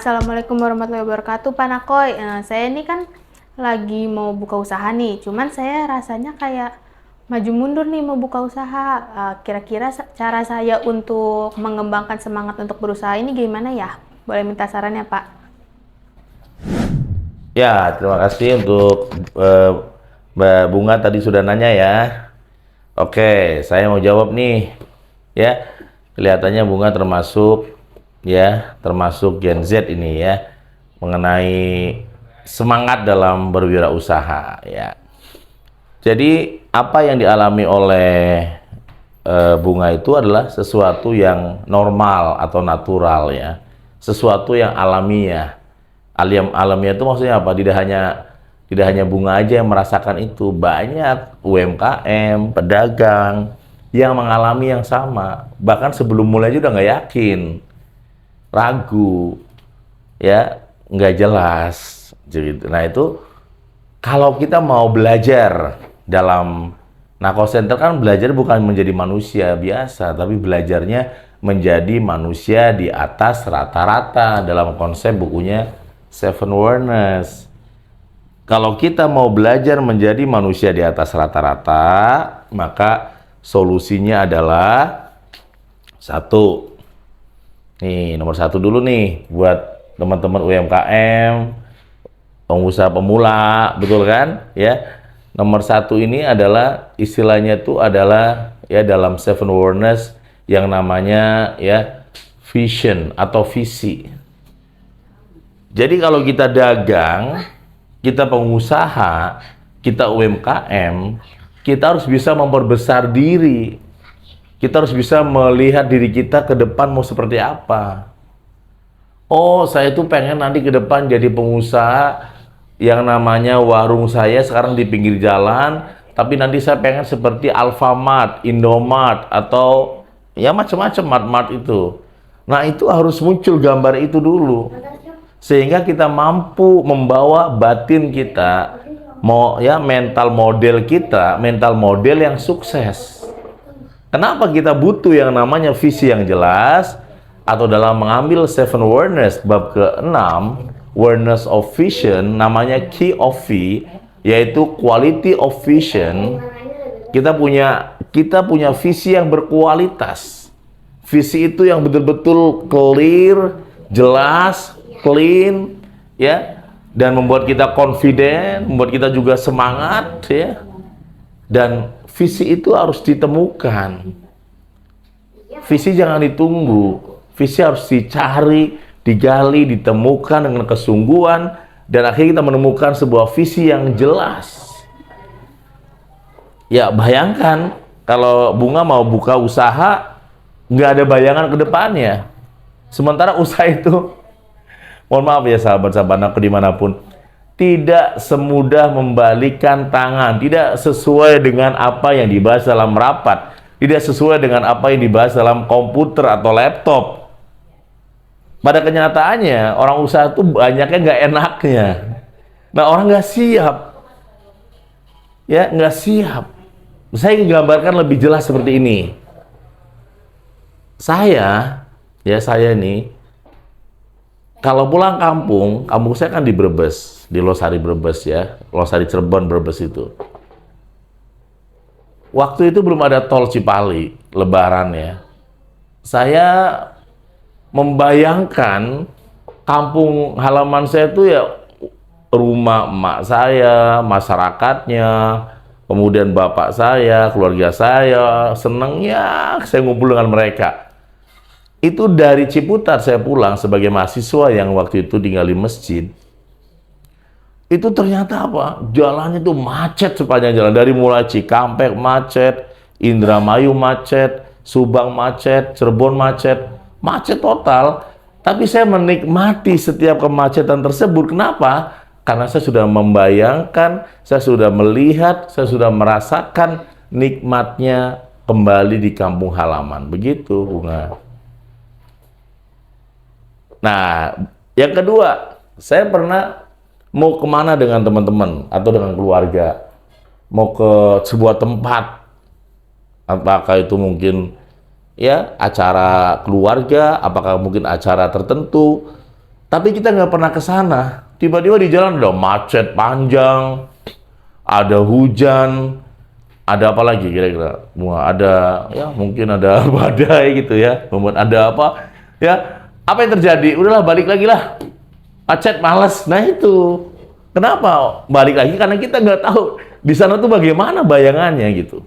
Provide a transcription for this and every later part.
Assalamualaikum warahmatullahi wabarakatuh, Pak Nakoy. Saya ini kan lagi mau buka usaha nih, cuman saya rasanya kayak maju mundur nih mau buka usaha. Kira-kira cara saya untuk mengembangkan semangat untuk berusaha ini gimana ya? Boleh minta sarannya, Pak? Ya, terima kasih untuk Mbak Bunga tadi sudah nanya ya. Oke, saya mau jawab nih. Ya, kelihatannya Bunga termasuk Gen Z ini ya, mengenai semangat dalam berwirausaha ya. Jadi apa yang dialami oleh Bunga itu adalah sesuatu yang normal atau natural ya, sesuatu yang alamiah. Alamiah itu maksudnya apa? Tidak hanya Bunga aja yang merasakan itu, banyak UMKM, pedagang yang mengalami yang sama. Bahkan sebelum mulai aja udah nggak yakin, ragu, ya nggak jelas. Nah itu kalau kita mau belajar dalam Nako Center kan belajar bukan menjadi manusia biasa, tapi belajarnya menjadi manusia di atas rata-rata dalam konsep bukunya Seven Awareness. Kalau kita mau belajar menjadi manusia di atas rata-rata, maka solusinya adalah satu. Nih, nomor satu dulu nih buat teman-teman UMKM, pengusaha pemula, betul kan? Ya, nomor satu ini adalah istilahnya itu adalah ya dalam Seven Awareness yang namanya ya vision atau visi. Jadi kalau kita dagang, kita pengusaha, kita UMKM, kita harus bisa memperbesar diri. Kita harus bisa melihat diri kita ke depan mau seperti apa. Oh, saya tuh pengen nanti ke depan jadi pengusaha yang namanya warung saya sekarang di pinggir jalan, tapi nanti saya pengen seperti Alfamart, Indomart, atau ya macam-macam mart-mart itu. Nah, itu harus muncul gambar itu dulu. Sehingga kita mampu membawa batin kita, mental model yang sukses. Kenapa kita butuh yang namanya visi yang jelas? Atau dalam mengambil Seven Awareness bab ke-6, Awareness of Vision, namanya Key of V, yaitu Quality of Vision. Kita punya visi yang berkualitas. Visi itu yang betul-betul clear, jelas, clean, ya, dan membuat kita confident, membuat kita juga semangat, ya. Dan visi itu harus ditemukan. Visi jangan ditunggu. Visi harus dicari, digali, ditemukan dengan kesungguhan, dan akhirnya kita menemukan sebuah visi yang jelas. Ya, bayangkan kalau Bunga mau buka usaha, nggak ada bayangan ke depannya. Sementara usaha itu, mohon maaf ya sahabat-sahabat aku dimanapun, tidak semudah membalikan tangan, tidak sesuai dengan apa yang dibahas dalam rapat, tidak sesuai dengan apa yang dibahas dalam komputer atau laptop. Pada kenyataannya, orang usaha itu banyaknya nggak enaknya. Nah, orang nggak siap. Ya, nggak siap. Saya ingin gambarkan lebih jelas seperti ini. Saya nih, kalau pulang kampung saya kan di Brebes, di Losari Brebes ya, Losari Cirebon Brebes itu. Waktu itu belum ada tol Cipali, Lebaran ya. Saya membayangkan kampung halaman saya itu ya rumah emak saya, masyarakatnya, kemudian bapak saya, keluarga saya, seneng ya saya ngumpul dengan mereka. Itu dari Ciputat saya pulang sebagai mahasiswa yang waktu itu tinggal di masjid. Itu ternyata apa? Jalannya itu macet sepanjang jalan. Dari mulai Cikampek macet, Indramayu macet, Subang macet, Cirebon macet. Macet total. Tapi saya menikmati setiap kemacetan tersebut. Kenapa? Karena saya sudah membayangkan, saya sudah melihat, saya sudah merasakan nikmatnya kembali di kampung halaman. Begitu, Bunga. Nah, yang kedua, saya pernah mau kemana dengan teman-teman atau dengan keluarga, mau ke sebuah tempat, apakah itu mungkin ya acara keluarga, apakah mungkin acara tertentu, Tapi kita nggak pernah ke sana. Tiba-tiba di jalan ada macet panjang, ada hujan, ada apa lagi kira-kira? Wah, ada ya mungkin ada badai gitu ya. Kemudian ada apa? Ya, apa yang terjadi? Udahlah balik lagi lah. Macet, malas. Nah itu. Kenapa balik lagi? Karena kita nggak tahu di sana tuh bagaimana bayangannya gitu.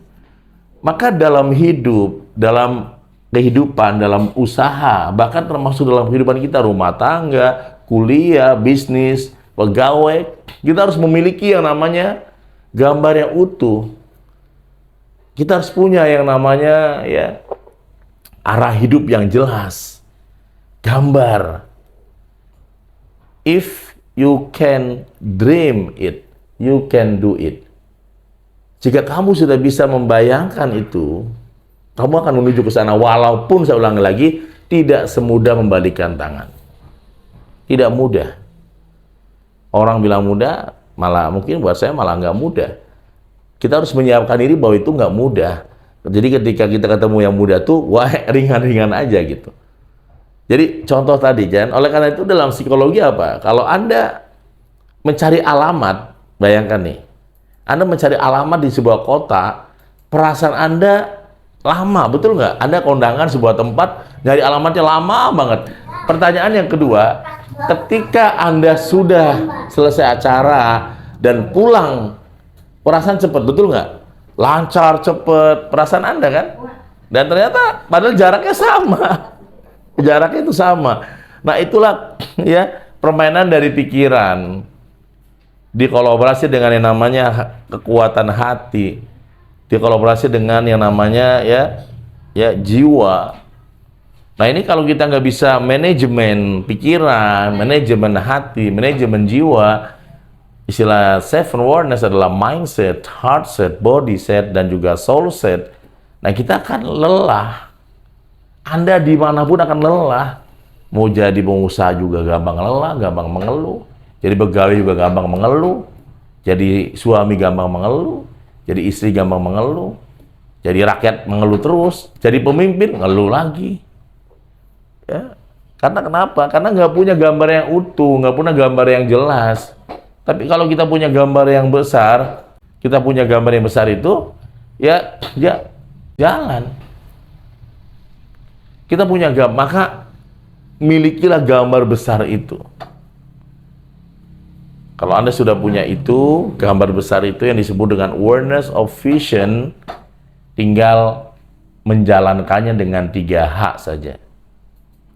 Maka dalam hidup, dalam kehidupan, dalam usaha, bahkan termasuk dalam kehidupan kita, rumah tangga, kuliah, bisnis, pegawai, kita harus memiliki yang namanya gambar yang utuh. Kita harus punya yang namanya ya arah hidup yang jelas. Gambar. If you can dream it, you can do it. Jika kamu sudah bisa membayangkan itu, kamu akan menuju ke sana. Walaupun saya ulangi lagi, tidak semudah membalikkan tangan. Tidak mudah. Orang bilang mudah, malah mungkin buat saya malah nggak mudah. Kita harus menyiapkan diri bahwa itu nggak mudah. Jadi ketika kita ketemu yang mudah tuh, wah ringan-ringan aja gitu. Jadi contoh tadi, Jan, oleh karena itu dalam psikologi apa? Kalau Anda mencari alamat, bayangkan nih, Anda mencari alamat di sebuah kota, perasaan Anda lama, betul nggak? Anda kondangan sebuah tempat, nyari alamatnya lama banget. Pertanyaan yang kedua, ketika Anda sudah selesai acara dan pulang, perasaan cepat, betul nggak? Lancar, cepat, perasaan Anda kan? Dan ternyata padahal jaraknya sama. Jaraknya itu sama. Nah itulah ya permainan dari pikiran. Dikolaborasi dengan yang namanya kekuatan hati, dikolaborasi dengan yang namanya ya jiwa. Nah ini kalau kita nggak bisa manajemen pikiran, manajemen hati, manajemen jiwa, istilah seven awareness adalah mindset, heart set, body set, dan juga soul set. Nah kita akan lelah. Anda dimanapun akan lelah. Mau jadi pengusaha juga gampang lelah, gampang mengeluh. Jadi pegawai juga gampang mengeluh, jadi suami gampang mengeluh, jadi istri gampang mengeluh, jadi rakyat mengeluh terus, jadi pemimpin ngeluh lagi. Ya, karena kenapa? Karena nggak punya gambar yang utuh, nggak punya gambar yang jelas. Tapi kalau kita punya gambar yang besar, kita punya gambar yang besar itu, ya jalan. Kita punya gambar, maka milikilah gambar besar itu. Kalau Anda sudah punya itu, gambar besar itu yang disebut dengan awareness of vision, tinggal menjalankannya dengan 3 hak saja.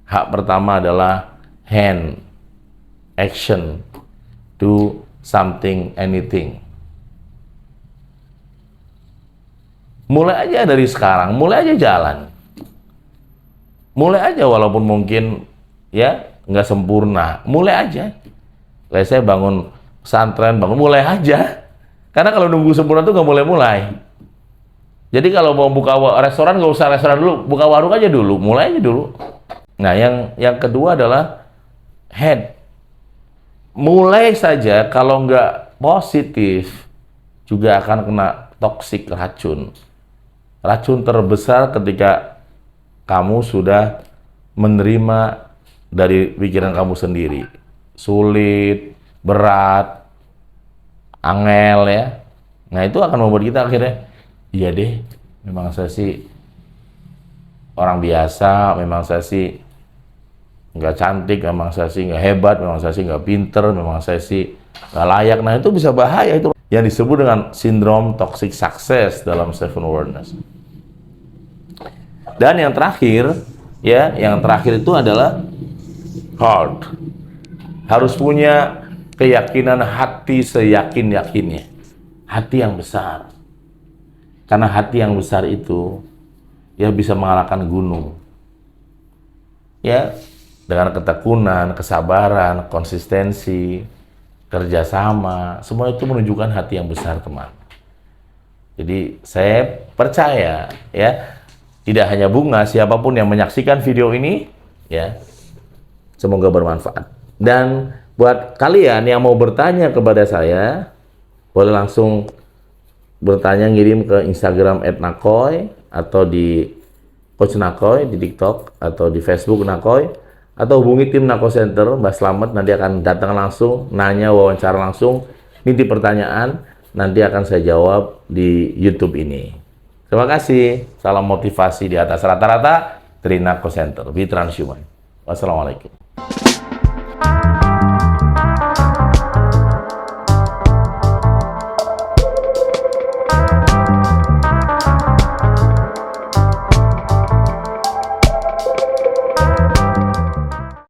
Hak pertama adalah hand, action, do something, anything. Mulai aja dari sekarang, mulai aja jalan. Mulai aja walaupun mungkin ya nggak sempurna, mulai aja. Kayak saya bangun pesantren, mulai aja. Karena kalau nunggu sempurna tuh nggak mulai-mulai. Jadi kalau mau buka restoran, nggak usah restoran dulu, buka warung aja dulu, mulai aja dulu. Nah, yang kedua adalah head. Mulai saja, kalau nggak positif, juga akan kena toksik racun. Racun terbesar ketika kamu sudah menerima dari pikiran kamu sendiri. Sulit, berat, angel ya. Nah itu akan membuat kita akhirnya, iya deh, memang saya sih orang biasa, memang saya sih nggak cantik, memang saya sih nggak hebat, memang saya sih nggak pinter, memang saya sih nggak layak. Nah itu bisa bahaya, itu yang disebut dengan sindrom toxic success dalam seven awareness. Dan yang terakhir, ya, yang terakhir itu adalah heart. Harus punya keyakinan hati seyakin-yakinnya. Hati yang besar. Karena hati yang besar itu ya bisa mengalahkan gunung. Ya, dengan ketekunan, kesabaran, konsistensi, kerjasama, semua itu menunjukkan hati yang besar, teman. Jadi saya percaya ya, tidak hanya Bunga, siapapun yang menyaksikan video ini ya, semoga bermanfaat. Dan buat kalian yang mau bertanya kepada saya, boleh langsung bertanya, ngirim ke Instagram @nakoy atau di Coach Nakoy di TikTok atau di Facebook Nakoy, atau hubungi tim Nako Center, Mbak Slamet nanti akan datang langsung, nanya, wawancara langsung, nitip pertanyaan, nanti akan saya jawab di YouTube ini. Terima kasih, salam motivasi di atas rata-rata dari Nako Center, Be Transhuman. Wassalamualaikum.